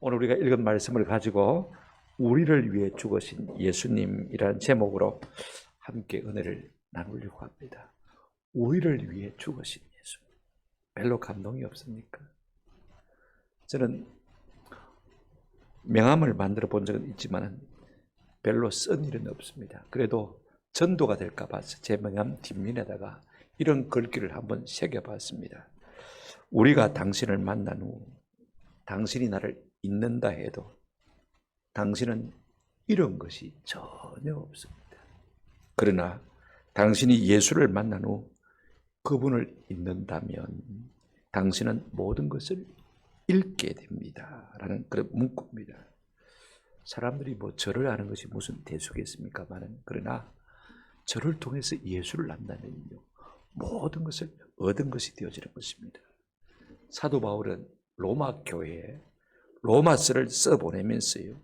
오늘 우리가 읽은 말씀을 가지고 우리를 위해 죽으신 예수님이라는 제목으로 함께 은혜를 나누려고 합니다. 우리를 위해 죽으신 예수. 별로 감동이 없습니까? 저는 명함을 만들어 본 적은 있지만 별로 쓴 일은 없습니다. 그래도 전도가 될까 봐서 제 명함 뒷면에다가 이런 글귀를 한번 새겨봤습니다. 우리가 당신을 만난 후 당신이 나를 잊는다 해도 당신은 이런 것이 전혀 없습니다. 그러나 당신이 예수를 만난 후 그분을 잊는다면 당신은 모든 것을 잃게 됩니다. 라는 그런 문구입니다. 사람들이 뭐 절을 하는 것이 무슨 대수겠습니까만은, 그러나 절을 통해서 예수를 안다면요 모든 것을 얻은 것이 되어지는 것입니다. 사도 바울은 로마 교회에 로마서를 써보내면서요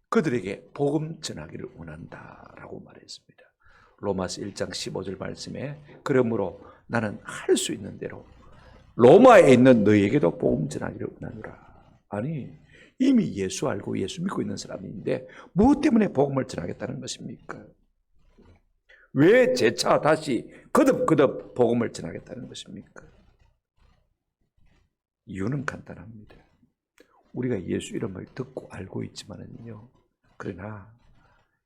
그들에게 복음 전하기를 원한다라고 말했습니다. 로마서 1장 15절 말씀에 그러므로 나는 할 수 있는 대로 로마에 있는 너희에게도 복음 전하기를 원하노라. 아니 이미 예수 알고 예수 믿고 있는 사람인데 무엇 때문에 복음을 전하겠다는 것입니까? 왜 재차 다시 거듭거듭 복음을 전하겠다는 것입니까? 이유는 간단합니다. 우리가 예수 이름을 듣고 알고 있지만은요, 그러나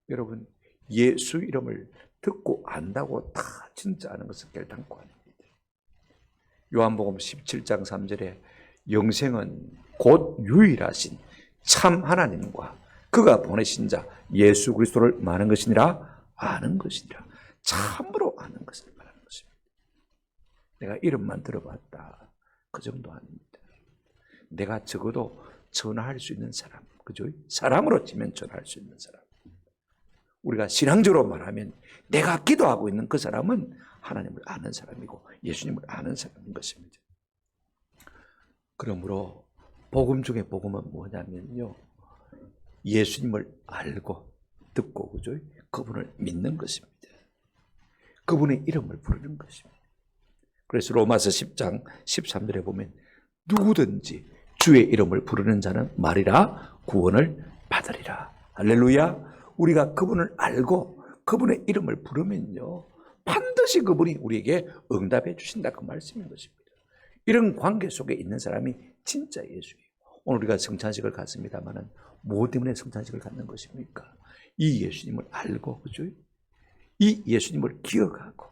여러분 예수 이름을 듣고 안다고 다 진짜 아는 것은 결단코 아닙니다. 요한복음 17장 3절에 영생은 곧 유일하신 참 하나님과 그가 보내신 자 예수 그리스도를 말하는 것이니라 아는 것이니라. 참으로 아는 것을 말하는 것입니다. 내가 이름만 들어봤다 그 정도 아닙니다. 내가 적어도 전화할 수 있는 사람, 그죠? 사람으로 치면 전화할 수 있는 사람. 우리가 신앙적으로 말하면 내가 기도하고 있는 그 사람은 하나님을 아는 사람이고 예수님을 아는 사람인 것입니다. 그러므로 복음 중에 복음은 뭐냐면요, 예수님을 알고 듣고, 그죠? 그분을 믿는 것입니다. 그분의 이름을 부르는 것입니다. 그래서 로마서 10장 13절에 보면 누구든지 주의 이름을 부르는 자는 말이라 구원을 받으리라. 할렐루야. 우리가 그분을 알고 그분의 이름을 부르면요 반드시 그분이 우리에게 응답해 주신다 그 말씀인 것입니다. 이런 관계 속에 있는 사람이 진짜 예수예요. 오늘 우리가 성찬식을 갖습니다마는 뭐 때문에 성찬식을 갖는 것입니까? 이 예수님을 알고, 그죠? 이 예수님을 기억하고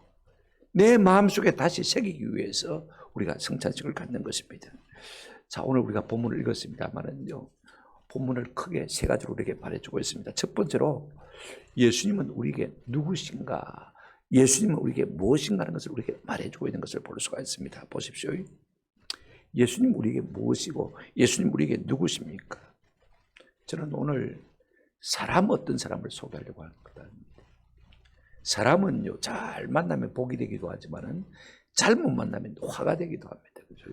내 마음속에 다시 새기기 위해서 우리가 성찬식을 갖는 것입니다. 자, 오늘 우리가 본문을 읽었습니다만은요, 본문을 크게 세 가지로 우리에게 말해주고 있습니다. 첫 번째로 예수님은 우리에게 누구신가, 예수님은 우리에게 무엇인가 하는 것을 우리에게 말해주고 있는 것을 볼 수가 있습니다. 보십시오. 예수님 우리에게 무엇이고 예수님 우리에게 누구십니까? 저는 오늘 어떤 사람을 소개하려고 하는 거다. 사람은요 잘 만나면 복이 되기도 하지만은 잘못 만나면 화가 되기도 합니다. 그죠?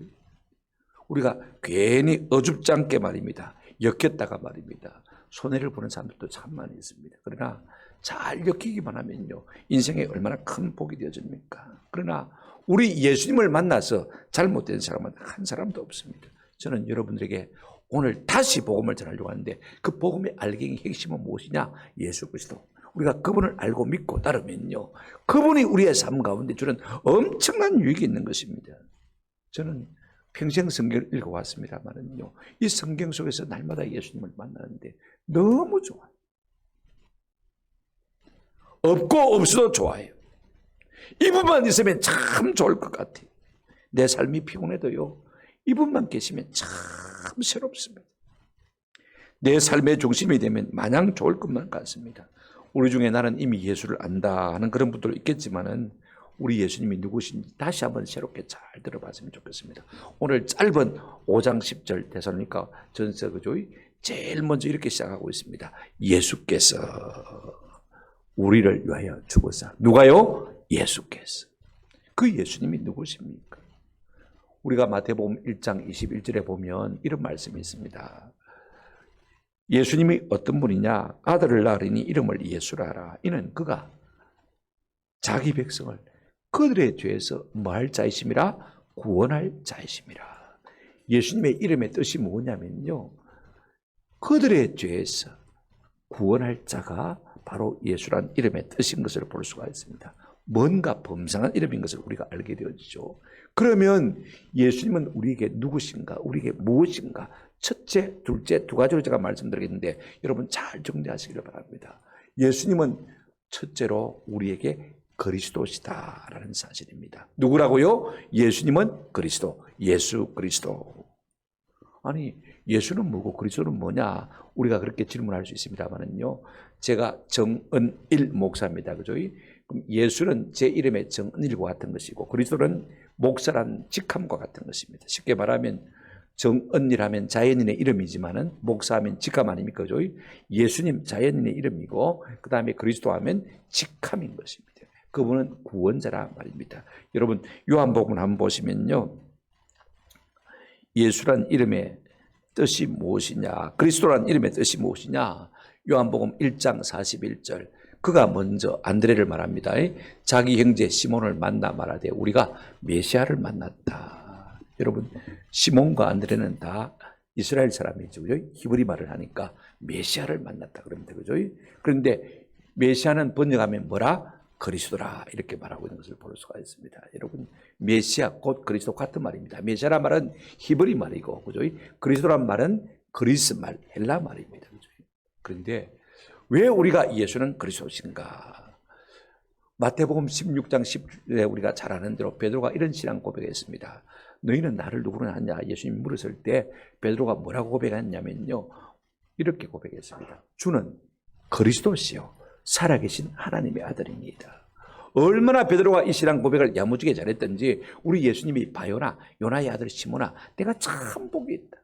우리가 괜히 어줍지 않게 말입니다. 엮였다가 말입니다. 손해를 보는 사람들도 참 많이 있습니다. 그러나 잘 엮이기만 하면요 인생에 얼마나 큰 복이 되어집니까? 그러나 우리 예수님을 만나서 잘못된 사람은 한 사람도 없습니다. 저는 여러분들에게 오늘 다시 복음을 전하려고 하는데 그 복음의 알갱이 핵심은 무엇이냐? 예수 그리스도. 우리가 그분을 알고 믿고 따르면요 그분이 우리의 삶 가운데 주는 엄청난 유익이 있는 것입니다. 저는 평생 성경을 읽어왔습니다만은요 이 성경 속에서 날마다 예수님을 만나는데 너무 좋아요. 없고 없어도 좋아요. 이분만 있으면 참 좋을 것 같아요. 내 삶이 피곤해도요 이분만 계시면 참 새롭습니다. 내 삶의 중심이 되면 마냥 좋을 것만 같습니다. 우리 중에 나는 이미 예수를 안다 하는 그런 분들도 있겠지만은 우리 예수님이 누구신지 다시 한번 새롭게 잘 들어봤으면 좋겠습니다. 오늘 짧은 5장 10절 데살로니가 전서 그죠? 제일 먼저 이렇게 시작하고 있습니다. 예수께서 우리를 위하여 죽으사. 누가요? 예수께서. 그 예수님이 누구십니까? 우리가 마태복음 1장 21절에 보면 이런 말씀이 있습니다. 예수님이 어떤 분이냐? 아들을 낳으리니 이름을 예수라 하라. 이는 그가 자기 백성을 그들의 죄에서 뭐할 자이심이라? 구원할 자이심이라. 예수님의 이름의 뜻이 뭐냐면요 그들의 죄에서 구원할 자가 바로 예수란 이름의 뜻인 것을 볼 수가 있습니다. 뭔가 범상한 이름인 것을 우리가 알게 되어지죠. 그러면 예수님은 우리에게 누구신가? 우리에게 무엇인가? 첫째, 둘째, 두 가지로 제가 말씀드리겠는데 여러분 잘 정리하시기를 바랍니다. 예수님은 첫째로 우리에게 그리스도시다라는 사실입니다. 누구라고요? 예수님은 그리스도, 예수 그리스도. 아니, 예수는 뭐고 그리스도는 뭐냐? 우리가 그렇게 질문할 수 있습니다만은요. 제가 정은일 목사입니다. 그죠? 그럼 예수는 제 이름의 정은일과 같은 것이고 그리스도는 목사란 직함과 같은 것입니다. 쉽게 말하면 정은일하면 자연인의 이름이지만은 목사하면 직함 아닙니까? 그죠? 예수님 자연인의 이름이고 그 다음에 그리스도 하면 직함인 것입니다. 그분은 구원자라 말입니다. 여러분 요한복음 한번 보시면요. 예수란 이름의 뜻이 무엇이냐? 그리스도란 이름의 뜻이 무엇이냐? 요한복음 1장 41절. 그가 먼저 안드레를 말합니다. 자기 형제 시몬을 만나 말하되 우리가 메시아를 만났다. 여러분 시몬과 안드레는 다 이스라엘 사람이죠. 그죠? 히브리 말을 하니까 메시아를 만났다 그럽니다. 그죠? 그런데 메시아는 번역하면 뭐라? 그리스도라 이렇게 말하고 있는 것을 볼 수가 있습니다. 여러분 메시아 곧 그리스도 같은 말입니다. 메시아란 말은 히브리 말이고 그죠? 그리스도란 말은 그리스 말, 헬라 말입니다. 그죠? 그런데 왜 우리가 예수는 그리스도신가? 마태복음 16장 10절에 우리가 잘 아는 대로 베드로가 이런 신앙 고백했습니다. 너희는 나를 누구로 하냐? 예수님이 물었을 때 베드로가 뭐라고 고백했냐면요. 이렇게 고백했습니다. 주는 그리스도시요 살아계신 하나님의 아들입니다. 얼마나 베드로가 이 신앙 고백을 야무지게 잘했던지 우리 예수님이 바요나 요나의 아들 시몬아 내가 참 복이 있다.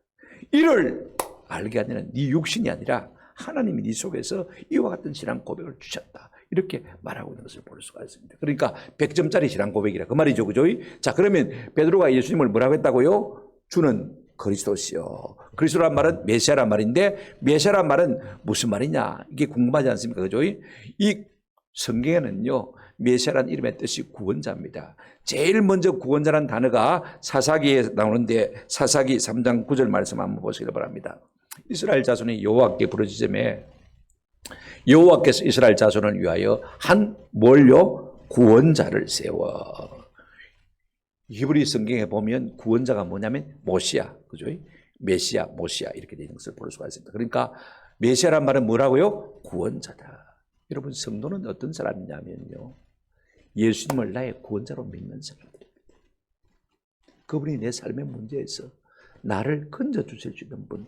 이를 알게 하는 네 육신이 아니라 하나님이 네 속에서 이와 같은 신앙 고백을 주셨다. 이렇게 말하고 있는 것을 볼 수가 있습니다. 그러니까 100점짜리 신앙 고백이라 그 말이죠. 그죠? 자, 그러면 베드로가 예수님을 뭐라고 했다고요? 주는 그리스도시요. 그리스도란 말은 메시아란 말인데 메시아란 말은 무슨 말이냐? 이게 궁금하지 않습니까? 그죠? 이 성경에는요. 메시아란 이름의 뜻이 구원자입니다. 제일 먼저 구원자란 단어가 사사기에 나오는데 사사기 3장 9절 말씀 한번 보시길 바랍니다. 이스라엘 자손이 여호와께 부르짖음에 여호와께서 이스라엘 자손을 위하여 한 뭘요? 구원자를 세워. 히브리 성경에 보면 구원자가 뭐냐면 모시아, 그죠? 메시아, 모시아 이렇게 되는 것을 볼 수가 있습니다. 그러니까 메시아란 말은 뭐라고요? 구원자다. 여러분 성도는 어떤 사람이냐면요. 예수님을 나의 구원자로 믿는 사람들입니다. 그분이 내 삶의 문제에서 나를 건져주실 수 있는 분.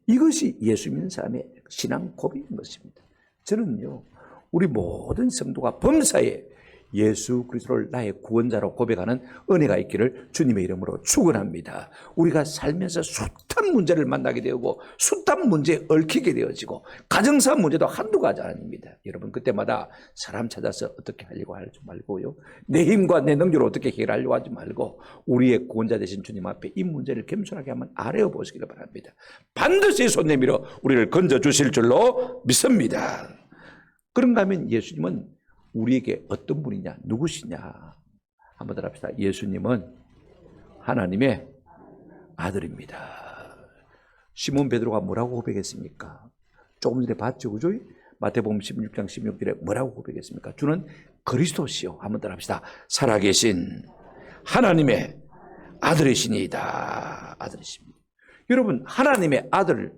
이것이 예수 믿는 사람의 신앙 고백인 것입니다. 저는요, 우리 모든 성도가 범사에 예수 그리스도를 나의 구원자로 고백하는 은혜가 있기를 주님의 이름으로 축원합니다. 우리가 살면서 숱한 문제를 만나게 되고 숱한 문제에 얽히게 되어지고 가정사 문제도 한두 가지 아닙니다. 여러분 그때마다 사람 찾아서 어떻게 하려고 하지 말고요. 내 힘과 내 능력으로 어떻게 해결하려고 하지 말고 우리의 구원자 되신 주님 앞에 이 문제를 겸손하게 한번 아뢰어 보시기를 바랍니다. 반드시 손 내밀어 우리를 건져주실 줄로 믿습니다. 그런가 하면 예수님은 우리에게 어떤 분이냐, 누구시냐 한번 더 합시다. 예수님은 하나님의 아들입니다. 시몬 베드로가 뭐라고 고백했습니까? 조금 전에 봤죠, 그죠? 마태복음 16장 16절에 뭐라고 고백했습니까? 주는 그리스도시요. 한번 더 합시다. 살아계신 하나님의 아들이시니이다. 아들이십니다. 여러분 하나님의 아들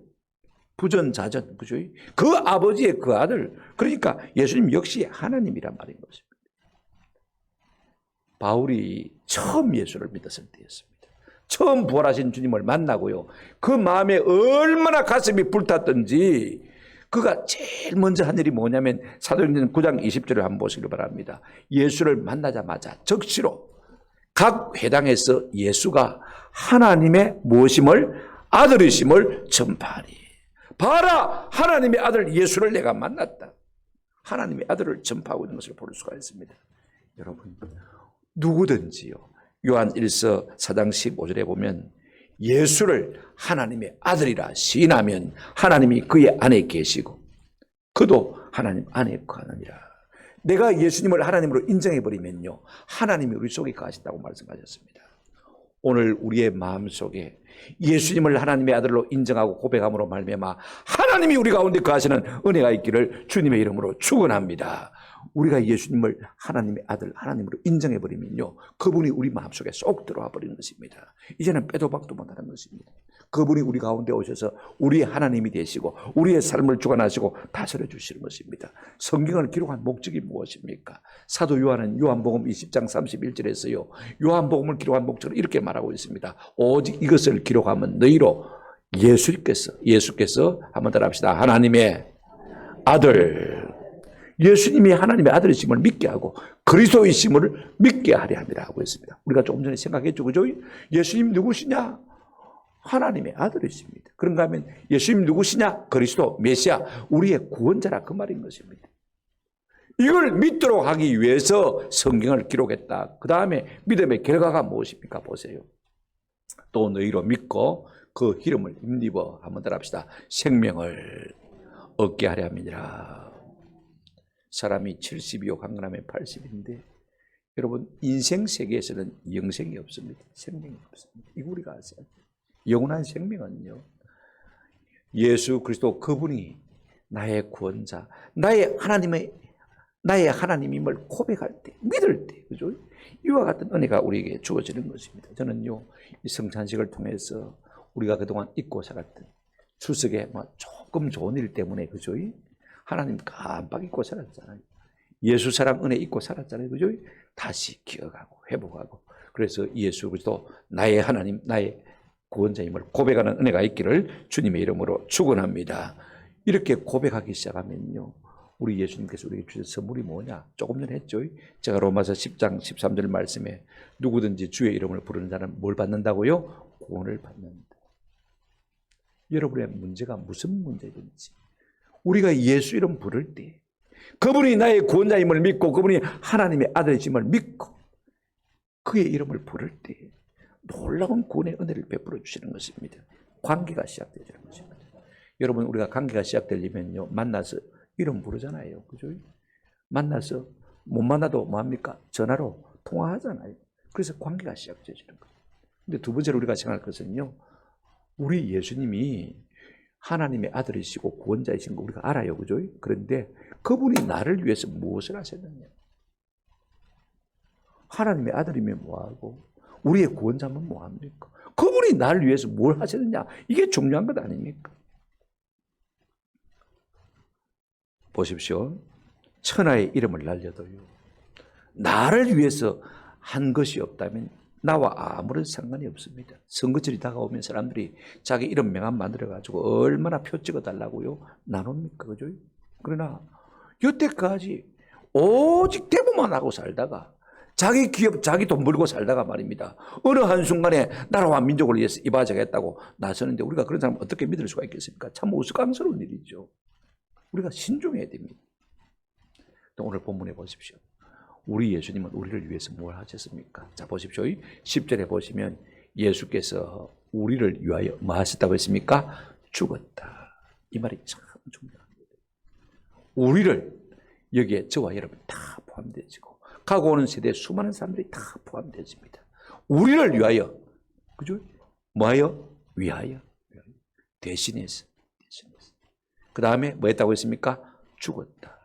부전자전, 그죠? 그 아버지의 그 아들, 그러니까 예수님 역시 하나님이란 말인 것입니다. 바울이 처음 예수를 믿었을 때였습니다. 처음 부활하신 주님을 만나고요. 그 마음에 얼마나 가슴이 불탔던지 그가 제일 먼저 한 일이 뭐냐면 사도행전 9장 20절을 한번 보시기 바랍니다. 예수를 만나자마자 적시로 각 회당에서 예수가 하나님의 무엇임을 아들이심을 전파하니 봐라 하나님의 아들 예수를 내가 만났다. 하나님의 아들을 전파하고 있는 것을 볼 수가 있습니다. 여러분 누구든지요 요한 1서 4장 15절에 보면 예수를 하나님의 아들이라 시인하면 하나님이 그의 안에 계시고 그도 하나님 안에 거하느니라. 내가 예수님을 하나님으로 인정해버리면요 하나님이 우리 속에 거하신다고 말씀하셨습니다. 오늘 우리의 마음속에 예수님을 하나님의 아들로 인정하고 고백함으로 말미암아 하나님이 우리 가운데 거하시는 은혜가 있기를 주님의 이름으로 축원합니다. 우리가 예수님을 하나님의 아들, 하나님으로 인정해버리면요, 그분이 우리 마음속에 쏙 들어와 버리는 것입니다. 이제는 빼도 박도 못하는 것입니다. 그분이 우리 가운데 오셔서 우리의 하나님이 되시고 우리의 삶을 주관하시고 다스려 주시는 것입니다. 성경을 기록한 목적이 무엇입니까? 사도 요한은 요한복음 20장 31절에서요, 요한복음을 기록한 목적을 이렇게 말하고 있습니다. 오직 이것을 기록하면 너희로 예수께서 한번 따라합시다. 하나님의 아들, 예수님이 하나님의 아들이심을 믿게 하고 그리스도이심을 믿게 하려 함이라 하고 있습니다. 우리가 조금 전에 생각했죠, 그죠? 예수님 누구시냐? 하나님의 아들이십니다. 그런가 하면 예수님 누구시냐? 그리스도, 메시아, 우리의 구원자라, 그 말인 것입니다. 이걸 믿도록 하기 위해서 성경을 기록했다. 그 다음에 믿음의 결과가 무엇입니까? 보세요. 또 너희로 믿고 그 이름을 힘입어, 한번 따라합시다. 생명을 얻게 하려 함이니라. 사람이 70이요 강건하면 80인데 여러분, 인생 세계에서는 영생이 없습니다. 생명이 없습니다. 이거 우리가 아세요? 영원한 생명은요, 예수 그리스도 그분이 나의 구원자, 나의 하나님임을 고백할 때, 믿을 때, 그죠? 이와 같은 은혜가 우리에게 주어지는 것입니다. 저는요, 이 성찬식을 통해서 우리가 그동안 잊고 살았던 추석에 조금 좋은 일 때문에, 그죠? 하나님 깜빡 잊고 살았잖아요. 예수 사랑 은혜 잊고 살았잖아요, 그죠? 다시 기억하고 회복하고, 그래서 예수 그리스도 나의 하나님, 나의 구원자임을 고백하는 은혜가 있기를 주님의 이름으로 축원합니다. 이렇게 고백하기 시작하면요, 우리 예수님께서 우리에게 주신 선물이 뭐냐? 조금 전에 했죠. 제가 로마서 10장 13절 말씀에 누구든지 주의 이름을 부르는 자는 뭘 받는다고요? 구원을 받는다. 여러분의 문제가 무슨 문제든지 우리가 예수 이름 부를 때, 그분이 나의 구원자임을 믿고 그분이 하나님의 아들이심을 믿고 그의 이름을 부를 때 놀라운 구원의 은혜를 베풀어 주시는 것입니다. 관계가 시작되는 것입니다. 여러분, 우리가 관계가 시작되려면요, 만나서 이름 부르잖아요, 그죠? 만나서 못 만나도 뭐합니까? 전화로 통화하잖아요. 그래서 관계가 시작되는 거예요. 근데 두 번째로 우리가 생각할 것은요, 우리 예수님이 하나님의 아들이시고 구원자이신 거 우리가 알아요, 그죠? 그런데 그분이 나를 위해서 무엇을 하셨느냐? 하나님의 아들이면 뭐하고 우리의 구원자면 뭐합니까? 그분이 나를 위해서 뭘 하셨느냐? 이게 중요한 것 아닙니까? 보십시오. 천하의 이름을 날려도요, 나를 위해서 한 것이 없다면 나와 아무런 상관이 없습니다. 선거철이 다가오면 사람들이 자기 이름 명함 만들어가지고 얼마나 표 찍어달라고요 나눕니까, 그죠? 그러나 여태까지 오직 대보만 하고 살다가 자기 기업, 자기 돈 벌고 살다가 말입니다, 어느 한순간에 나라와 민족을 위해서 이바지하겠다고 나서는데 우리가 그런 사람을 어떻게 믿을 수가 있겠습니까? 참 우스꽝스러운 일이죠. 우리가 신중해야 됩니다. 또 오늘 본문에 보십시오. 우리 예수님은 우리를 위해서 뭘 하셨습니까? 자, 보십시오. 10절에 보시면 예수께서 우리를 위하여 뭐 하셨다고 했습니까? 죽었다. 이 말이 참 중요합니다. 우리를, 여기에 저와 여러분 다 포함되지고 가고 오는 세대에 수많은 사람들이 다 포함되집니다. 우리를 위하여, 그죠? 뭐하여? 위하여. 대신해서. 그 다음에 뭐 했다고 했습니까? 죽었다.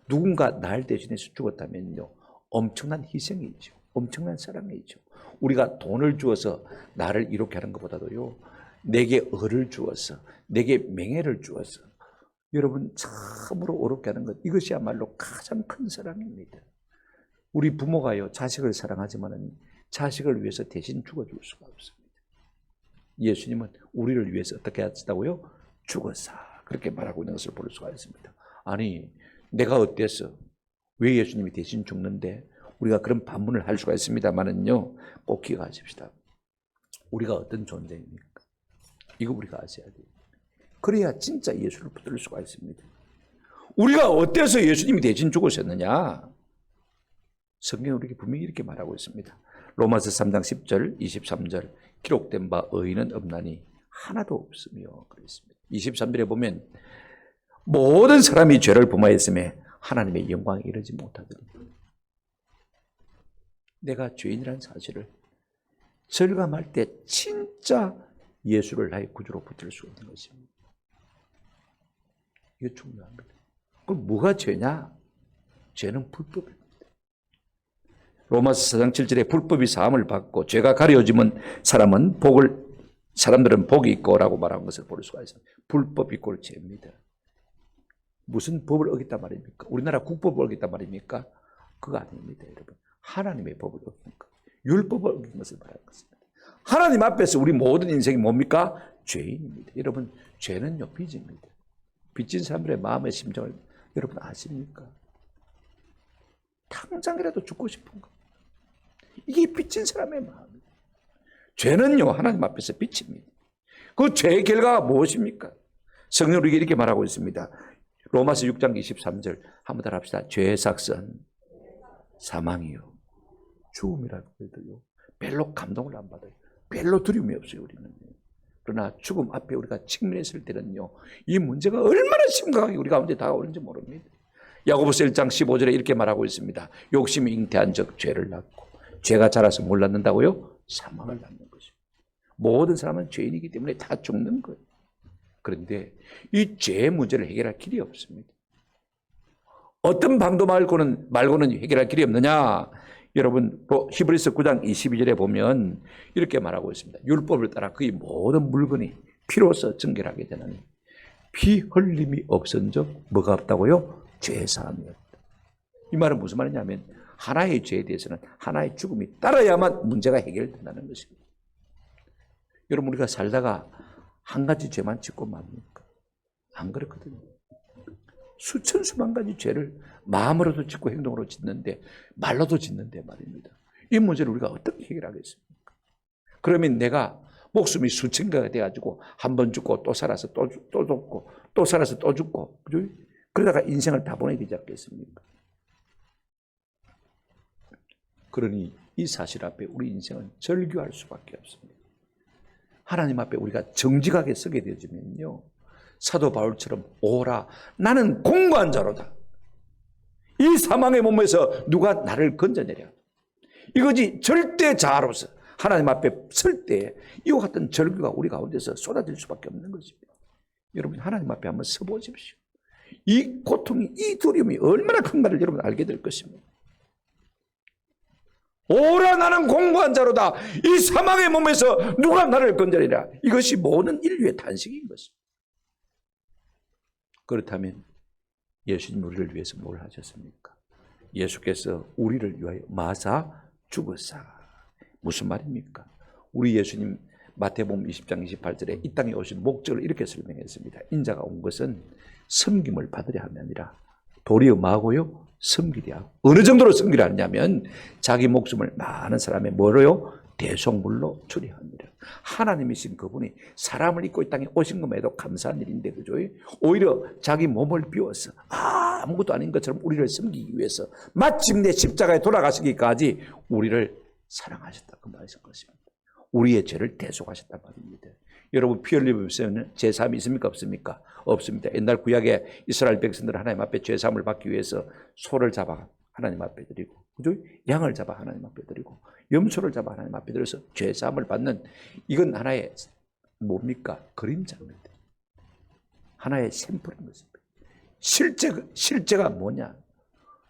누군가 날 대신해서 죽었다면요, 엄청난 희생이죠. 엄청난 사랑이죠. 우리가 돈을 주어서 나를 이렇게 하는 것보다도요, 내게 을을 주어서, 내게 명예를 주어서 여러분 참으로 어렵게 하는 것, 이것이야말로 가장 큰 사랑입니다. 우리 부모가요, 자식을 사랑하지만 자식을 위해서 대신 죽어줄 수가 없습니다. 예수님은 우리를 위해서 어떻게 하셨다고요? 죽었사. 그렇게 말하고 있는 것을 볼 수가 있습니다. 아니, 내가 어땠어? 왜 예수님이 대신 죽는데? 우리가 그런 반문을 할 수가 있습니다만은요, 꼭 기억하십시다. 우리가 어떤 존재입니까? 이거 우리가 아셔야 돼요. 그래야 진짜 예수를 붙들 수가 있습니다. 우리가 어때서 예수님이 대신 죽으셨느냐? 성경은 우리에게 분명히 이렇게 말하고 있습니다. 로마서 3장 10절, 23절, 기록된 바 의인은 없나니 하나도 없으며 그랬습니다. 23절에 보면 모든 사람이 죄를 범하였음에 하나님의 영광에 이르지 못하더니, 내가 죄인이라는 사실을 절감할 때 진짜 예수를 나의 구주로 붙들 수 있는 것입니다. 이게 중요합니다. 그럼 뭐가 죄냐? 죄는 불법입니다. 로마서 4장 7절에 불법이 사함을 받고 죄가 가려지면 사람들은 복이 있고라고 말한 것을 볼 수가 있습니다. 불법 이꼴 죄입니다. 무슨 법을 어겼단 말입니까? 우리나라 국법을 어겼단 말입니까? 그거 아닙니다, 여러분. 하나님의 법을 어긴 것, 율법을 어긴 것을 말하는 것입니다. 하나님 앞에서 우리 모든 인생이 뭡니까? 죄인입니다. 여러분, 죄는요 빚입니다. 빚진 사람들의 마음의 심정을 여러분 아십니까? 당장이라도 죽고 싶은 거. 이게 빚진 사람의 마음입니다. 죄는요 하나님 앞에서 빚입니다. 그 죄의 결과가 무엇입니까? 성경은 우리에게 이렇게 말하고 있습니다. 로마서 6장 23절 한번 더 합시다. 죄의 삭은 사망이요 죽음이라고 해도요 별로 감동을 안 받아요. 별로 두려움이 없어요. 우리는. 그러나 죽음 앞에 우리가 직면했을 때는요 이 문제가 얼마나 심각하게 우리 가운데 다가오는지 모릅니다. 야고보서 1장 15절에 이렇게 말하고 있습니다. 욕심이 잉태한 적 죄를 낳고 죄가 자라서 뭘 낳는다고요? 사망을 낳는 것입니다. 모든 사람은 죄인이기 때문에 다 죽는 거예요. 그런데 이 죄의 문제를 해결할 길이 없습니다. 어떤 방도 말고는 해결할 길이 없느냐? 여러분 히브리서 9장 22절에 보면 이렇게 말하고 있습니다. 율법을 따라 그의 모든 물건이 피로써 정결하게 되나니 피 흘림이 없은 적 뭐가 없다고요? 죄사함이었다. 이 말은 무슨 말이냐면 하나의 죄에 대해서는 하나의 죽음이 따라야만 문제가 해결된다는 것입니다. 여러분 우리가 살다가 한 가지 죄만 짓고 맙니까? 안 그렇거든요. 수천 수만 가지 죄를 마음으로도 짓고 행동으로 짓는데 말로도 짓는데 말입니다. 이 문제를 우리가 어떻게 해결하겠습니까? 그러면 내가 목숨이 수천 개가 돼가지고 한 번 죽고 또 살아서 또 죽고 또 살아서 또 죽고 그죠? 그러다가 인생을 다 보내야 되지 않겠습니까? 그러니 이 사실 앞에 우리 인생은 절규할 수밖에 없습니다. 하나님 앞에 우리가 정직하게 서게 되어지면요 사도 바울처럼 오라 나는 공고한 자로다. 이 사망의 몸에서 누가 나를 건져내랴. 이것이 절대 자아로서 하나님 앞에 설 때 이와 같은 절규가 우리 가운데서 쏟아질 수밖에 없는 것입니다. 여러분 하나님 앞에 한번 서보십시오. 이 고통이 이 두려움이 얼마나 큰가를 여러분 알게 될 것입니다. 오라 나는 공고한 자로다. 이 사망의 몸에서 누가 나를 건져내랴. 이것이 모든 인류의 탄식인 것입니다. 그렇다면 예수님 우리를 위해서 뭘 하셨습니까? 예수께서 우리를 위하여 마사 죽으사. 무슨 말입니까? 우리 예수님 마태복음 20장 28절에 이 땅에 오신 목적을 이렇게 설명했습니다. 인자가 온 것은 섬김을 받으려 함이 아니라 도리어 마고요 섬기려 하고. 어느 정도로 섬기려 하냐면 자기 목숨을 많은 사람의 뭐로요? 대속물로 주려 합니다. 하나님이신 그분이 사람을 입고 이 땅에 오신 것만해도 감사한 일인데 그죠? 오히려 자기 몸을 비워서 아무것도 아닌 것처럼 우리를 섬기기 위해서 마침내 십자가에 돌아가시기까지 우리를 사랑하셨다 그 말씀 것입니다. 우리의 죄를 대속하셨단 말입니다. 여러분 피 흘림이 없으면 제사함이 있습니까? 없습니까? 없습니다. 옛날 구약에 이스라엘 백성들은 하나님 앞에 제사함을 받기 위해서 소를 잡아 하나님 앞에 드리고 그죠? 양을 잡아 하나님 앞에 드리고 염소를 잡아 하나님 앞에 드려서 죄사함을 받는 이건 하나의 뭡니까? 그림자입니다. 하나의 샘플인 것입니다. 실제가 뭐냐?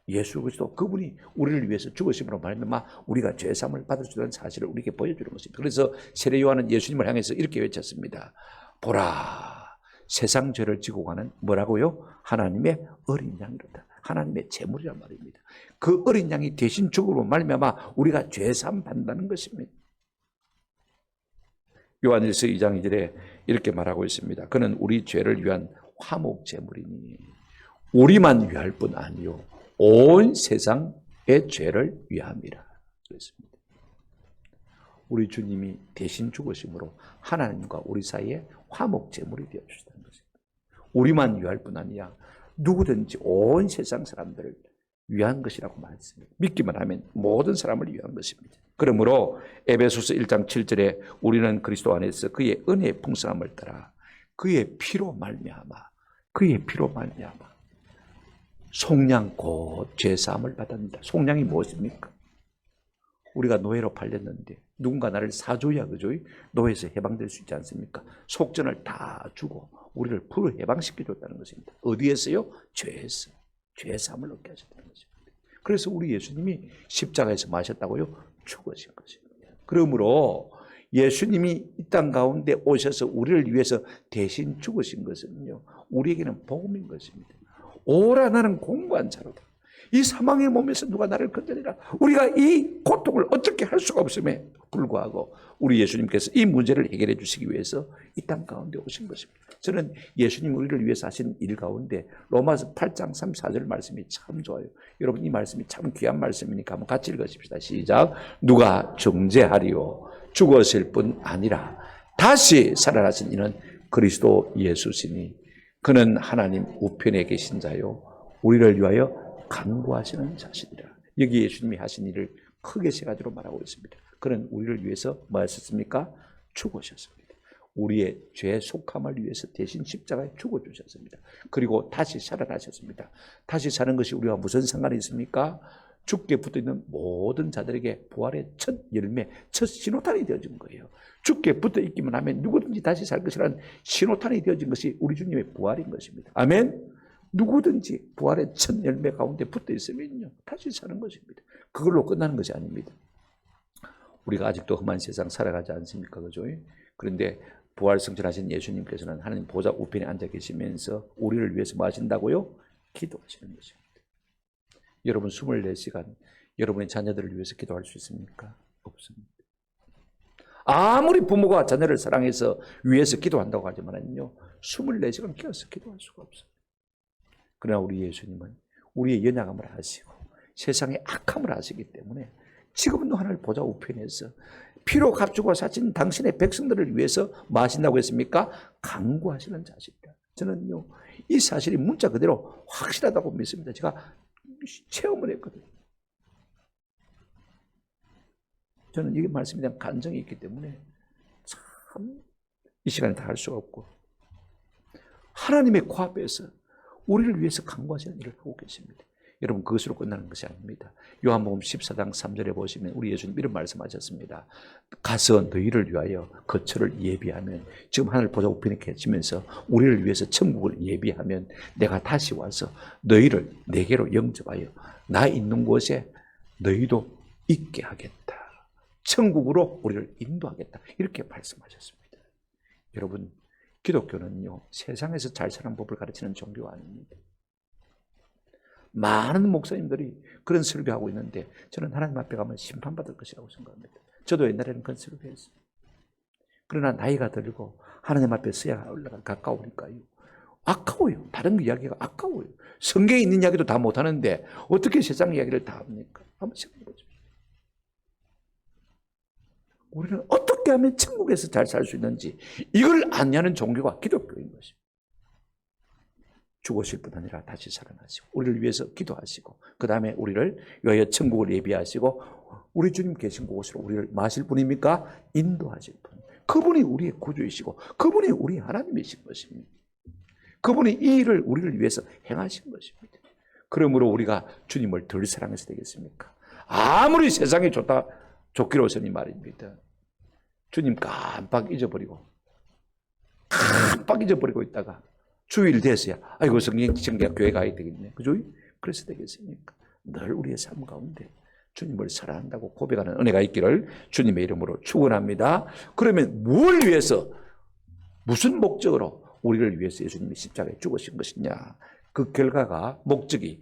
예수 그리스도 그분이 우리를 위해서 죽으심으로 말미암아 우리가 죄사함을 받을 수 있다는 사실을 우리에게 보여주는 것입니다. 그래서 세례 요한은 예수님을 향해서 이렇게 외쳤습니다. 보라 세상 죄를 지고 가는 뭐라고요? 하나님의 어린 양이로다. 하나님의 제물이란 말입니다. 그 어린 양이 대신 죽음으로 말미암아 우리가 죄사함 받는다는 것입니다. 요한일서 2장 2절에 이렇게 말하고 있습니다. 그는 우리 죄를 위한 화목 제물이니 우리만 위할 뿐 아니요 온 세상의 죄를 위함이라 그랬습니다. 우리 주님이 대신 죽으심으로 하나님과 우리 사이에 화목 제물이 되어 주셨다는 것입니다. 우리만 위할 뿐 아니야 누구든지 온 세상 사람들을 위한 것이라고 말했습니다. 믿기만 하면 모든 사람을 위한 것입니다. 그러므로 에베소서 1장 7절에 우리는 그리스도 안에서 그의 은혜의 풍성함을 따라 그의 피로 말미암아 속량 곧 죄사함을 받았습니다. 속량이 무엇입니까? 우리가 노예로 팔렸는데 누군가 나를 사줘야 그죠? 노예에서 해방될 수 있지 않습니까? 속전을 다 주고 우리를 풀어 해방시켜줬다는 것입니다. 어디에서요? 죄에서. 죄 사함을 얻게 하셨다는 것입니다. 그래서 우리 예수님이 십자가에서 마셨다고요? 죽으신 것입니다. 그러므로 예수님이 이 땅 가운데 오셔서 우리를 위해서 대신 죽으신 것은요, 우리에게는 복음인 것입니다. 오라 나는 공고한 자로다. 이 사망의 몸에서 누가 나를 건져내라. 우리가 이 고통을 어떻게 할 수가 없음에 불구하고 우리 예수님께서 이 문제를 해결해 주시기 위해서 이 땅 가운데 오신 것입니다. 저는 예수님 우리를 위해서 하신 일 가운데 로마서 8장 34절 말씀이 참 좋아요. 여러분 이 말씀이 참 귀한 말씀이니까 한번 같이 읽으십시다. 시작. 누가 정죄하리요 죽었을 뿐 아니라 다시 살아나신 이는 그리스도 예수시니 그는 하나님 우편에 계신 자요 우리를 위하여 간구하시는 자신이라. 여기 예수님이 하신 일을 크게 세 가지로 말하고 있습니다. 그는 우리를 위해서 뭐 하셨습니까? 죽으셨습니다. 우리의 죄 속함을 위해서 대신 십자가에 죽어주셨습니다. 그리고 다시 살아나셨습니다. 다시 사는 것이 우리와 무슨 상관이 있습니까? 죽게 붙어있는 모든 자들에게 부활의 첫 열매, 첫 신호탄이 되어진 거예요. 죽게 붙어있기만 하면 누구든지 다시 살 것이라는 신호탄이 되어진 것이 우리 주님의 부활인 것입니다. 아멘. 누구든지 부활의 첫 열매 가운데 붙어 있으면요 다시 사는 것입니다. 그걸로 끝나는 것이 아닙니다. 우리가 아직도 험한 세상 살아가지 않습니까? 그죠? 그런데 부활 승천하신 예수님께서는 하나님 보좌 우편에 앉아 계시면서 우리를 위해서 뭐 하신다고요? 기도하시는 것입니다. 여러분 24시간 여러분의 자녀들을 위해서 기도할 수 있습니까? 없습니다. 아무리 부모가 자녀를 사랑해서 위해서 기도한다고 하지만요 24시간 깨어서 기도할 수가 없어요. 그러나 우리 예수님은 우리의 연약함을 아시고 세상의 악함을 아시기 때문에 지금도 하나님 보좌 우편에서 피로 값주고 사신 당신의 백성들을 위해서 뭐 하신다고 했습니까? 간구하시는 자십니다. 저는요 이 사실이 문자 그대로 확실하다고 믿습니다. 제가 체험을 했거든요. 저는 이 말씀에 대한 간증이 있기 때문에 참 이 시간에 다 할 수가 없고 하나님의 코앞에서 우리를 위해서 간구하시는 일을 하고 계십니다. 여러분 그것으로 끝나는 것이 아닙니다. 요한복음 14장 3절에 보시면 우리 예수님 이런 말씀하셨습니다. 가서 너희를 위하여 거처를 예비하면 지금 하늘 보좌 우편에 계시면서 우리를 위해서 천국을 예비하면 내가 다시 와서 너희를 내게로 영접하여 나 있는 곳에 너희도 있게 하겠다. 천국으로 우리를 인도하겠다. 이렇게 말씀하셨습니다. 여러분 기독교는요 세상에서 잘 사는 법을 가르치는 종교가 아닙니다. 많은 목사님들이 그런 설교하고 있는데 저는 하나님 앞에 가면 심판받을 것이라고 생각합니다. 저도 옛날에는 그런 설교했어요. 그러나 나이가 들고 하나님 앞에 서야 올라가 가까우니까요 아까워요. 다른 이야기가 아까워요. 성경에 있는 이야기도 다 못하는데 어떻게 세상 이야기를 다 합니까? 한번 생각해 보십시오. 우리는 어떻게 하면 천국에서 잘 살 수 있는지 이걸 아냐는 종교가 기독교인 것입니다. 죽으실 뿐 아니라 다시 살아나시고 우리를 위해서 기도하시고 그 다음에 우리를 위하여 천국을 예비하시고 우리 주님 계신 곳으로 우리를 마실 분입니까? 인도하실 분. 그분이 우리의 구주이시고 그분이 우리 하나님이신 것입니다. 그분이 이 일을 우리를 위해서 행하신 것입니다. 그러므로 우리가 주님을 덜 사랑해서 되겠습니까? 아무리 세상이 좋기로서는 말입니다. 주님 깜빡 잊어버리고 있다가 주일 돼서야 아이고 성경학 교회 가야 되겠네. 그죠? 그래서 되겠습니까? 늘 우리의 삶 가운데 주님을 사랑한다고 고백하는 은혜가 있기를 주님의 이름으로 축원합니다. 그러면 뭘 위해서 무슨 목적으로 우리를 위해서 예수님이 십자가에 죽으신 것이냐? 그 결과가 목적이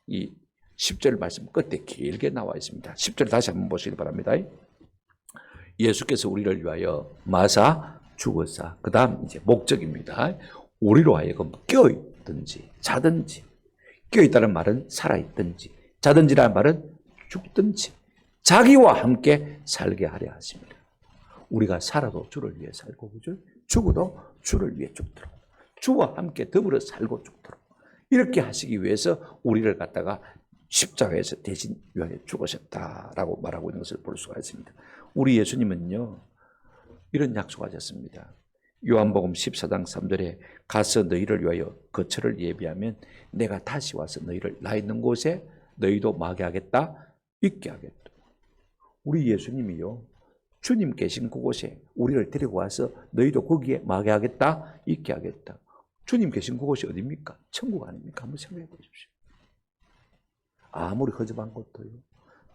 이 10절 말씀 끝에 길게 나와 있습니다. 10절 다시 한번 보시기 바랍니다. 예수께서 우리를 위하여 마사 죽으사. 그 다음 이제 목적입니다. 우리로 하여금 깨어있든지 자든지, 깨어있다는 말은 살아있든지 자든지라는 말은 죽든지 자기와 함께 살게 하려 하십니다. 우리가 살아도 주를 위해 살고 죽어도 주를 위해 죽도록 주와 함께 더불어 살고 죽도록 이렇게 하시기 위해서 우리를 갖다가 십자가에서 대신 위하여 죽으셨다라고 말하고 있는 것을 볼 수가 있습니다. 우리 예수님은요 이런 약속하셨습니다. 요한복음 14장 3절에 가서 너희를 위하여 거처를 예비하면 내가 다시 와서 너희를 나 있는 곳에 너희도 마게 하겠다, 있게 하겠다. 우리 예수님이요, 주님 계신 그곳에 우리를 데리고 와서 너희도 거기에 뭐하게 하겠다? 있게 하겠다. 주님 계신 그곳이 어디입니까? 천국 아닙니까? 한번 생각해 보십시오. 아무리 허접한 것도요,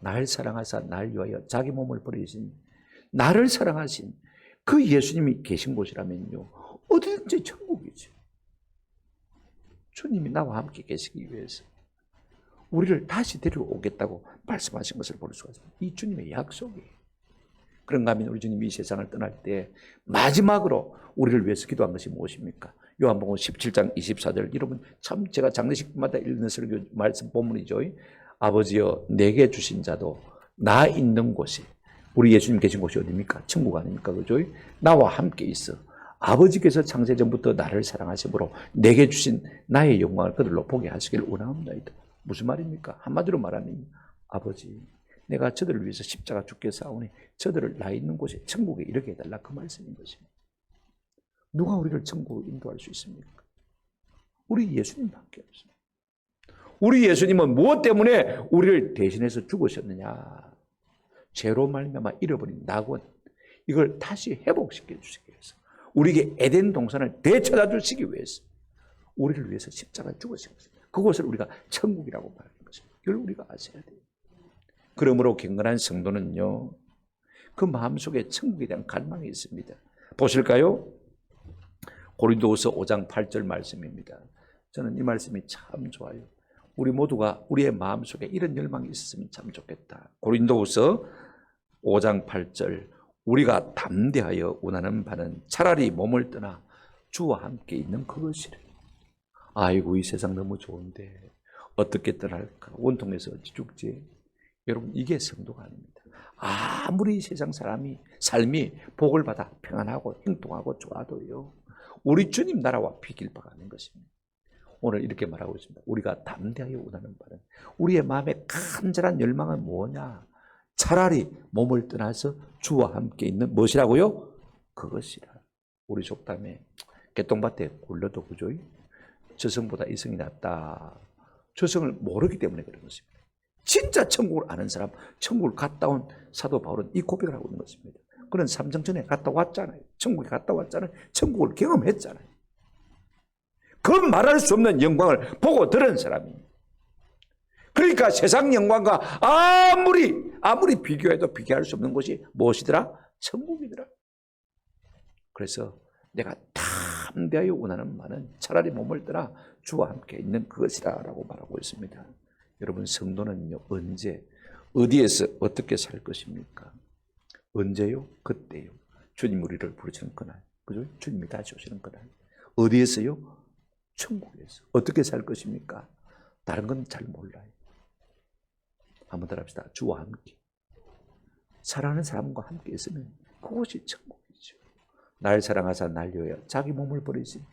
날 사랑하사 날 위하여 자기 몸을 버리신, 나를 사랑하신 그 예수님이 계신 곳이라면요, 어디든지 천국이죠. 주님이 나와 함께 계시기 위해서 우리를 다시 데려오겠다고 말씀하신 것을 볼 수가 있습니다. 이 주님의 약속이에요. 그런가 하면 우리 주님이 이 세상을 떠날 때 마지막으로 우리를 위해서 기도한 것이 무엇입니까? 요한복음 17장 24절. 여러분 참 제가 장례식마다 읽는 설교 말씀 본문이죠. 아버지여 내게 주신 자도 나 있는 곳이, 우리 예수님 계신 곳이 어디입니까? 천국 아닙니까? 그죠? 나와 함께 있어. 아버지께서 창세전부터 나를 사랑하심으로 내게 주신 나의 영광을 그들로 보게 하시기를 원하옵나이다. 무슨 말입니까? 한마디로 말하면 아버지, 내가 저들을 위해서 십자가 죽게 싸우니 저들을 나 있는 곳에 천국에 이르게 해달라, 그 말씀인 것입니다. 누가 우리를 천국으로 인도할 수 있습니까? 우리 예수님밖에 없습니다. 우리 예수님은 무엇 때문에 우리를 대신해서 죽으셨느냐? 죄로 말미암아 잃어버린 낙원, 이걸 다시 회복시켜 주시기 위해서, 우리에게 에덴 동산을 되찾아 주시기 위해서 우리를 위해서 십자가에 죽으신 것입니다. 그것을 우리가 천국이라고 말하는 것입니다. 이걸 우리가 아셔야 돼요. 그러므로 경건한 성도는요, 그 마음속에 천국에 대한 갈망이 있습니다. 보실까요? 고린도후서 5장 8절 말씀입니다. 저는 이 말씀이 참 좋아요. 우리 모두가 우리의 마음속에 이런 열망이 있었으면 참 좋겠다. 고린도후서 5장 8절, 우리가 담대하여 원하는 바는 차라리 몸을 떠나 주와 함께 있는 그것이래. 아이고, 이 세상 너무 좋은데 어떻게 떠날까? 원통해서 어찌 죽지? 여러분, 이게 성도가 아닙니다. 아무리 세상 삶이 복을 받아 평안하고 행동하고 좋아도요, 우리 주님 나라와 비길 바가 아닌 것입니다. 오늘 이렇게 말하고 있습니다. 우리가 담대하여 원하는 바는, 우리의 마음의 간절한 열망은 뭐냐? 차라리 몸을 떠나서 주와 함께 있는 무엇이라고요? 그것이라. 우리 속담에 개똥밭에 굴러도 그죠? 저승보다 이승이 낫다. 저승을 모르기 때문에 그런 것입니다. 진짜 천국을 아는 사람, 천국을 갔다 온 사도 바울은 이 고백을 하고 있는 것입니다. 그는 삼정전에 갔다 왔잖아요. 천국에 갔다 왔잖아요. 천국을 경험했잖아요. 그 말할 수 없는 영광을 보고 들은 사람입니다. 그러니까 세상 영광과 아무리 비교해도 비교할 수 없는 것이 무엇이더라? 천국이더라. 그래서 내가 담대하여 원하는 바는 차라리 몸을 떠나 주와 함께 있는 그것이라 라고 말하고 있습니다. 여러분, 성도는요, 언제 어디에서 어떻게 살 것입니까? 언제요? 그때요. 주님 우리를 부르시는 그날, 그죠? 주님이 다시 오시는 그날. 어디에서요? 천국에서. 어떻게 살 것입니까? 다른 건 잘 몰라요. 한번 더 합시다. 주와 함께. 사랑하는 사람과 함께 있으면 그것이 천국이죠. 날 사랑하사 날 위하여 자기 몸을 버리신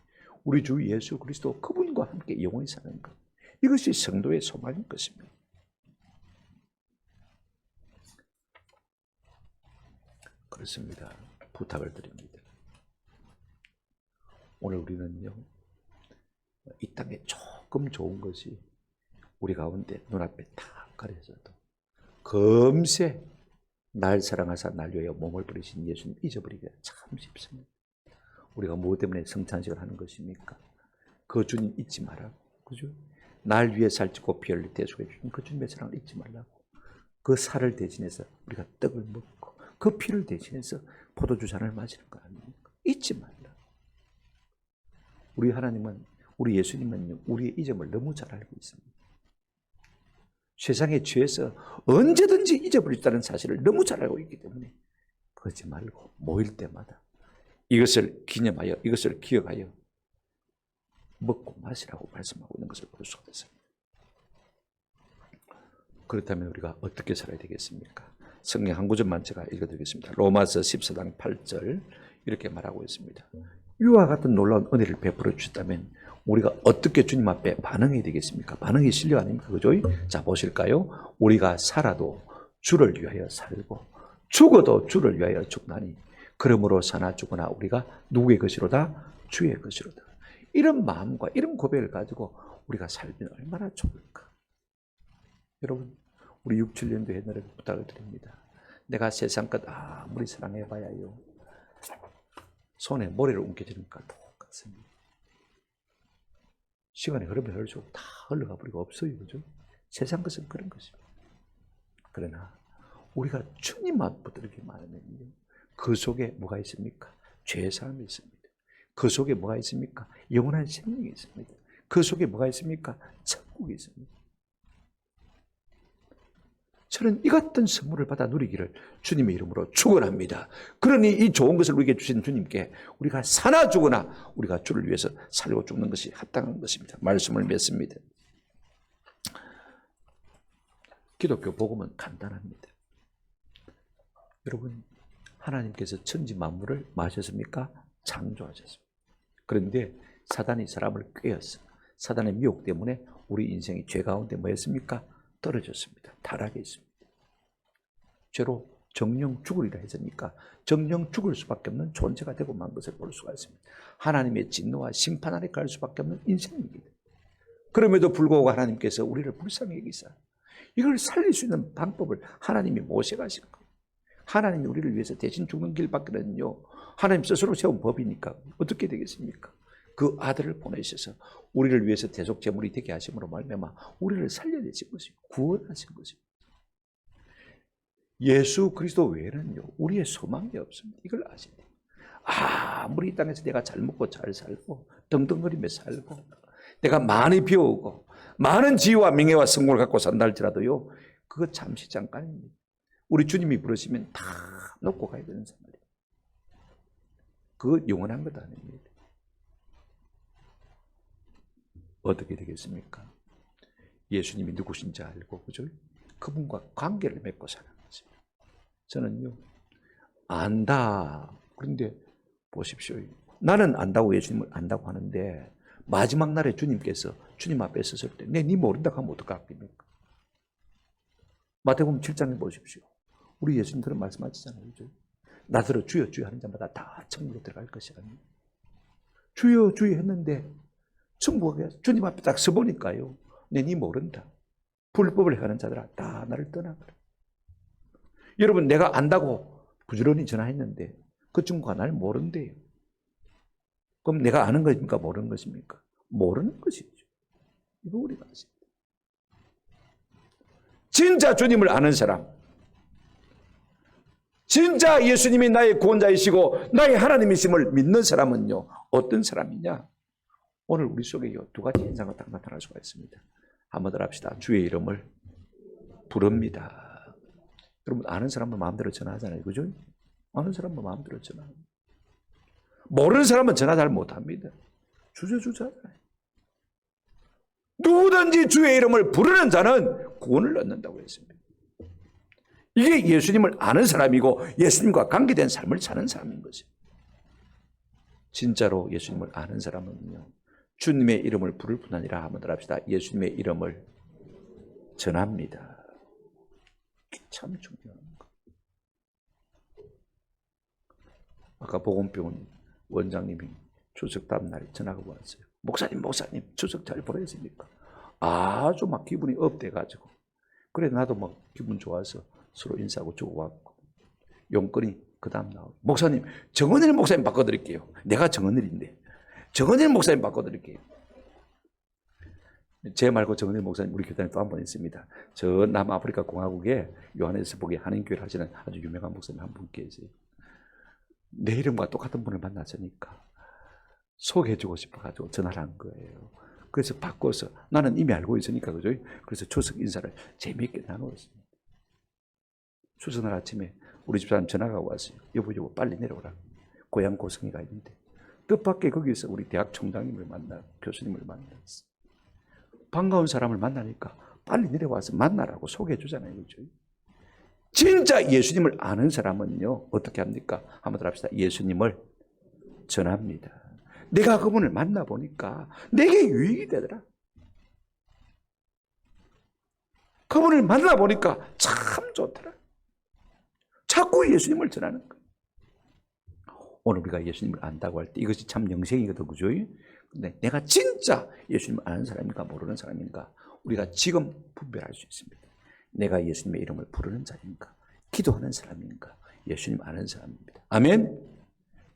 우리 주 예수 그리스도, 그분과 함께 영원히 사는 것. 이것이 성도의 소망인 것입니다. 그렇습니다. 부탁을 드립니다. 오늘 우리는요, 이 땅에 조금 좋은 것이 우리 가운데 눈앞에 다 가려져도 금세 날 사랑하사 날 위하여 몸을 버리신 예수님 잊어버리기가 참 쉽습니다. 우리가 무엇 때문에 성찬식을 하는 것입니까? 그 주님 잊지 말라고, 그죠? 날 위해 살찌고 피 흘려 대속해 주신 그 주님의 사랑을 잊지 말라고. 그 살을 대신해서 우리가 떡을 먹고 그 피를 대신해서 포도주 잔을 마시는 거 아닙니까? 잊지 말라. 우리 하나님은, 우리 예수님은 우리의 이점을 너무 잘 알고 있습니다. 세상의 죄에서 언제든지 잊어버릴 수 있다는 사실을 너무 잘 알고 있기 때문에 그러지 말고 모일 때마다 이것을 기념하여, 이것을 기억하여 먹고 마시라고 말씀하고 있는 것을 볼 수가 있습니다. 그렇다면 우리가 어떻게 살아야 되겠습니까? 성경 한 구절만 제가 읽어드리겠습니다. 로마서 14장 8절 이렇게 말하고 있습니다. 이와 같은 놀라운 은혜를 베풀어 주셨다면 우리가 어떻게 주님 앞에 반응해야 되겠습니까? 반응이 실력 아닙니까? 그죠? 자, 보실까요? 우리가 살아도 주를 위하여 살고 죽어도 주를 위하여 죽나니 그러므로 사나 죽으나 우리가 누구의 것이로다? 주의 것이로다. 이런 마음과 이런 고백을 가지고 우리가 살면 얼마나 좋을까? 여러분, 우리 6, 7년도 옛날에 부탁을 드립니다. 내가 세상 것 아무리 사랑해봐야요, 손에 모래를 옮겨주는 것과 똑같습니다. 시간이 흐르면 흐를수록 다 흘러가 버리고 없어요. 그죠? 세상 것은 그런 것입니다. 그러나 우리가 주님 앞 붙들게 많으면요, 그 속에 뭐가 있습니까? 죄사함이 있습니다. 그 속에 뭐가 있습니까? 영원한 생명이 있습니다. 그 속에 뭐가 있습니까? 천국이 있습니다. 저는 이 같은 선물을 받아 누리기를 주님의 이름으로 축원합니다. 그러니 이 좋은 것을 우리에게 주신 주님께 우리가 사나 죽으나 우리가 주를 위해서 살고 죽는 것이 합당한 것입니다. 말씀을 맺습니다. 기독교 복음은 간단합니다. 여러분, 하나님께서 천지 만물을 뭐 하셨습니까? 창조하셨습니다. 그런데 사단이 사람을 꾀었어. 사단의 미혹 때문에 우리 인생이 죄 가운데 뭐 했습니까? 떨어졌습니다. 타락해 있습니다. 죄로 정령 죽으리라 했으니까 정령 죽을 수밖에 없는 존재가 되고 만 것을 볼 수가 있습니다. 하나님의 진노와 심판 아래 갈 수밖에 없는 인생입니다. 그럼에도 불구하고 하나님께서 우리를 불쌍히 여기사 이걸 살릴 수 있는 방법을 하나님이 모셔가신 거예요. 하나님이 우리를 위해서 대신 죽는 길밖에는요, 하나님 스스로 세운 법이니까 어떻게 되겠습니까? 그 아들을 보내셔서 우리를 위해서 대속 제물이 되게 하심으로 말미암아 우리를 살려내신 것이고 구원하신 것입니다. 예수 그리스도 외에는요, 우리의 소망이 없습니다. 이걸 아셔야 돼요. 아무리 이 땅에서 내가 잘 먹고 잘 살고 덩덩거리며 살고 내가 많이 배우고 많은 지위와 명예와 성공을 갖고 산다 할지라도요, 그거 잠시 잠깐입니다. 우리 주님이 부르시면 다 놓고 가야 되는 생활이에요. 그거 영원한 것 아닙니다. 어떻게 되겠습니까? 예수님이 누구신지 알고, 그죠? 그분과 관계를 맺고 사는 거죠. 저는요, 안다. 그런데 보십시오. 나는 안다고 예수님을 안다고 하는데 마지막 날에 주님께서 주님 앞에 섰을 때 네 모른다고 하면 어떡합니까? 마태복음 7장에 보십시오. 우리 예수님 그런 말씀하시잖아요. 그죠? 나더러 주여 주여 하는 자마다 다 천국으로 들어갈 것이라니. 주여 주여 했는데 천국에 주님 앞에 딱 서보니까요, 네 모른다. 불법을 행하는 자들아 다 나를 떠나거라. 여러분, 내가 안다고 부지런히 전화했는데 그 친구가 날 모른대요. 그럼 내가 아는 것입니까? 모르는 것입니까? 모르는 것이죠. 이거 우리가 아십니다. 진짜 주님을 아는 사람, 진짜 예수님이 나의 구원자이시고 나의 하나님이심을 믿는 사람은요, 어떤 사람이냐? 오늘 우리 속에 두 가지 현상이 딱 나타날 수가 있습니다. 한번 더 합시다. 주의 이름을 부릅니다. 여러분, 아는 사람은 마음대로 전화하잖아요. 그죠? 아는 사람은 마음대로 전화합니다. 모르는 사람은 전화 잘 못합니다. 주저주저하잖아요. 누구든지 주의 이름을 부르는 자는 구원을 얻는다고 했습니다. 이게 예수님을 아는 사람이고 예수님과 관계된 삶을 사는 사람인 거죠. 진짜로 예수님을 아는 사람은요, 주님의 이름을 부를 뿐 아니라 한번 더 합시다. 예수님의 이름을 전합니다. 참 중요한 거. 아까 보건병원 원장님이 추석 다음 날에 전화가 왔어요. 목사님 추석 잘 보냈습니까? 아주 막 기분이 업돼가지고, 그래 나도 막 기분 좋아서 서로 인사하고 주고받고, 용건이 그 다음 나오고, 목사님 정은일 목사님 바꿔드릴게요. 내가 정은일인데 정은일 목사님 바꿔드릴게요. 제 말고 정은일 목사님 우리 교단에 또 한 분 있습니다. 저 남아프리카 공화국에 요하네스burg에 한인교회를 하시는 아주 유명한 목사님 한 분 계세요. 내 이름과 똑같은 분을 만났으니까 소개해주고 싶어가지고 전화를 한 거예요. 그래서 바꿔서, 나는 이미 알고 있으니까, 그죠? 그래서 추석 인사를 재미있게 나누었습니다. 추석날 아침에 우리 집사람 전화가 왔어요. 여보 빨리 내려오라. 고향 고성이가 있는데. 뜻밖의 거기서 우리 대학 총장님을 만나, 교수님을 만났어요. 반가운 사람을 만나니까 빨리 내려와서 만나라고 소개해 주잖아요. 그죠? 진짜 예수님을 아는 사람은요, 어떻게 합니까? 한번 더 합시다. 예수님을 전합니다. 내가 그분을 만나보니까 내게 유익이 되더라. 그분을 만나보니까 참 좋더라. 자꾸 예수님을 전하는 거예요. 오늘 우리가 예수님을 안다고 할 때 이것이 참 영생이거든, 그죠? 근데 내가 진짜 예수님을 아는 사람인가 모르는 사람인가 우리가 지금 분별할 수 있습니다. 내가 예수님의 이름을 부르는 자인가, 기도하는 사람인가? 예수님 아는 사람입니다. 아멘?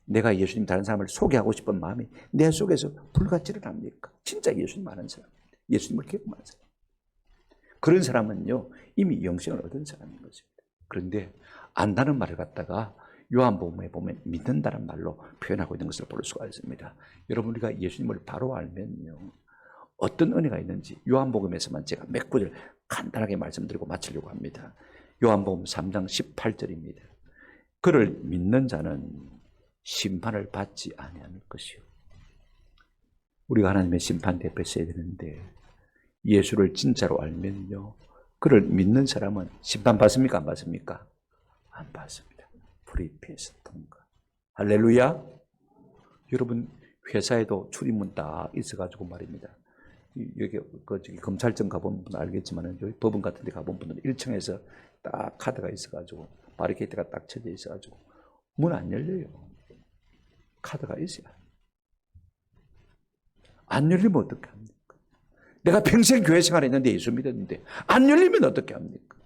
내가 예수님 다른 사람을 소개하고 싶은 마음이 내 속에서 불같지를 않습니까? 진짜 예수님 아는 사람입니다. 예수님을 경험하는 사람. 그런 사람은요, 이미 영생을 얻은 사람인 것입니다. 그런데 안다는 말을 갖다가 요한복음에 보면 믿는다는 말로 표현하고 있는 것을 볼 수가 있습니다. 여러분, 우리가 예수님을 바로 알면요, 어떤 은혜가 있는지 요한복음에서만 제가 몇 구절 간단하게 말씀드리고 마치려고 합니다. 요한복음 3장 18절입니다. 그를 믿는 자는 심판을 받지 아니할 것이요. 우리가 하나님의 심판 대표에 서야 되는데 예수를 진짜로 알면요, 그를 믿는 사람은 심판 받습니까? 안 받습니까? 안 받습니다. 불의 피해서 통과. 할렐루야. 여러분, 회사에도 출입문 딱 있어가지고 말입니다. 여기 검찰청 가본 분은 알겠지만 여기 법원 같은 데 가본 분은 1층에서 딱 카드가 있어가지고 바리케이트가 딱 쳐져 있어가지고 문 안 열려요. 카드가 있어야. 안 열리면 어떻게 합니까? 내가 평생 교회 생활했는데 예수 믿었는데 안 열리면 어떻게 합니까?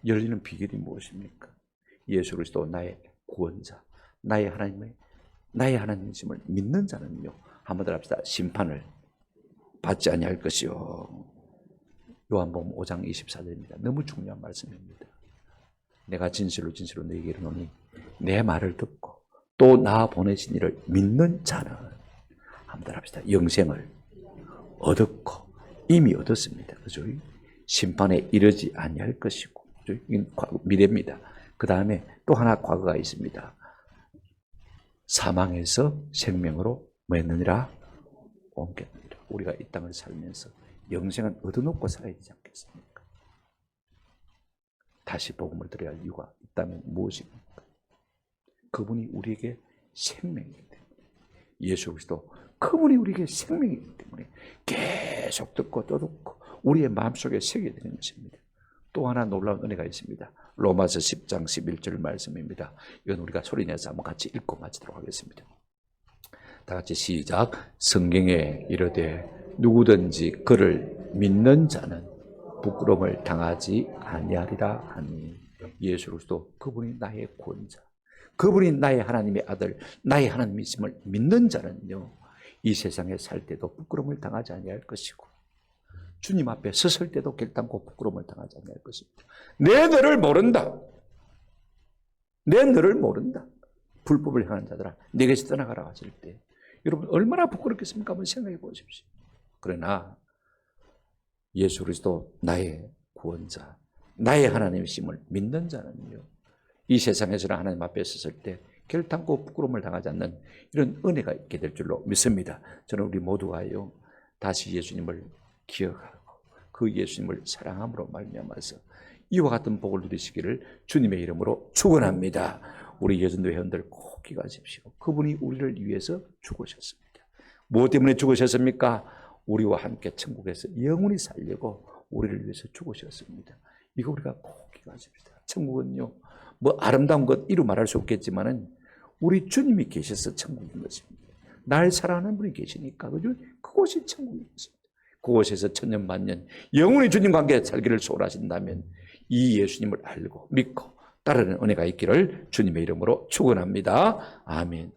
열리는 비결이 무엇입니까? 예수 그리스도 나의 구원자, 나의 하나님이심을 믿는 자는요, 한번 더 합시다. 심판을 받지 아니할 것이요. 요한복음 5장 24절입니다. 너무 중요한 말씀입니다. 내가 진실로 너에게 이르노니 내 말을 듣고 또 나 보내신 이를 믿는 자는, 한번 더 합시다, 영생을 얻었고 이미 얻었습니다. 그죠? 심판에 이르지 아니할 것이고, 그죠? 이건 미래입니다. 그 다음에 또 하나 과거가 있습니다. 사망에서 생명으로 뭐 했느니라? 옮겼느니라. 우리가 이 땅을 살면서 영생은 얻어놓고 살아야 되지 않겠습니까? 다시 복음을 들어야 할 이유가 있다면 무엇입니까? 그분이 우리에게 생명이기 때문에, 예수 그리스도 그분이 우리에게 생명이기 때문에 계속 듣고 또 듣고 우리의 마음속에 새겨야 되는 것입니다. 또 하나 놀라운 은혜가 있습니다. 로마서 10장 11절 말씀입니다. 이건 우리가 소리내서 한번 같이 읽고 마치도록 하겠습니다. 다 같이 시작. 성경에 이르되 누구든지 그를 믿는 자는 부끄러움을 당하지 아니하리라 하니, 예수 그리스도 그분이 나의 구원자, 그분이 나의 하나님의 아들, 나의 하나님이심을 믿는 자는요, 이 세상에 살 때도 부끄러움을 당하지 아니할 것이고 주님 앞에 섰을 때도 결단코 부끄러움을 당하지 아니할 것입니다. 내 너를 모른다. 내 너를 모른다. 불법을 행하는 자들아 내게서 떠나가라 하실 때 여러분 얼마나 부끄럽겠습니까? 한번 생각해 보십시오. 그러나 예수 그리스도 나의 구원자, 나의 하나님이심을 믿는 자는요, 이 세상에서는 하나님 앞에 섰을 때 결단코 부끄러움을 당하지 않는 이런 은혜가 있게 될 줄로 믿습니다. 저는 우리 모두가요, 다시 예수님을 기억하고 그 예수님을 사랑함으로 말미암아서 이와 같은 복을 누리시기를 주님의 이름으로 축원합니다. 우리 여전도 회원들 꼭 기억하십시오. 그분이 우리를 위해서 죽으셨습니다. 무엇 때문에 죽으셨습니까? 우리와 함께 천국에서 영원히 살려고 우리를 위해서 죽으셨습니다. 이거 우리가 꼭 기억하십시다. 천국은요, 뭐 아름다운 것 이루 말할 수 없겠지만은 우리 주님이 계셔서 천국인 것입니다. 날 사랑하는 분이 계시니까, 그죠? 그곳이 천국인 것입니다. 그곳에서 천년 만년 영원히 주님과 함께 살기를 소원하신다면 이 예수님을 알고 믿고 따르는 은혜가 있기를 주님의 이름으로 축원합니다. 아멘.